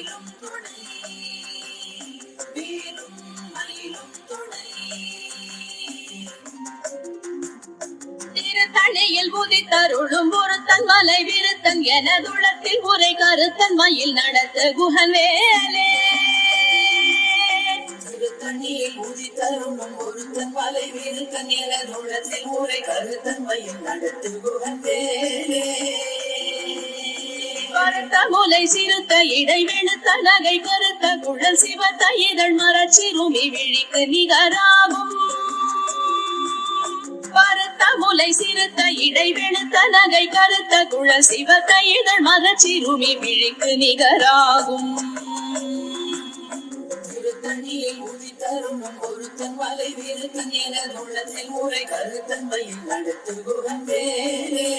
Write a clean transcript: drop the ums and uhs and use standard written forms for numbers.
மயிலும் துணை வேலும் மயிலும் துணை திருத்தணியில் உதித்தருளும் ஒருத்தன் மலை விருத்தன் எனதுளத்தில் உரை கருத்தன் மயில் நடத்த குகன் வேலே திருத்தணியில் உதித்தருளும் ஒருத்தன் மலை விருத்தன் எனதுளத்தில் உரை கருத்தன் மயில் நடத்து குகன் வேலே கருத்த முலை சிறுத்த இடை வெளுத்த நகை கருத்த குழல் சிவத்த இதழ் மரச்சிறுமி விழிக்கு நிகராகும் கருத்த முலை சிறுத்த இடை வெளுத்த நகை கருத்த குழல் சிவத்த இதழ் மரச்சிறுமி விழிக்கு நிகராகும் திருத்தணியில் உதித்தருளும் ஒருத்தன் மலை விருத்தன் எனதுள்ளத்தில் உரை கருத்தன் மயில் நடத்து குகன் வேலே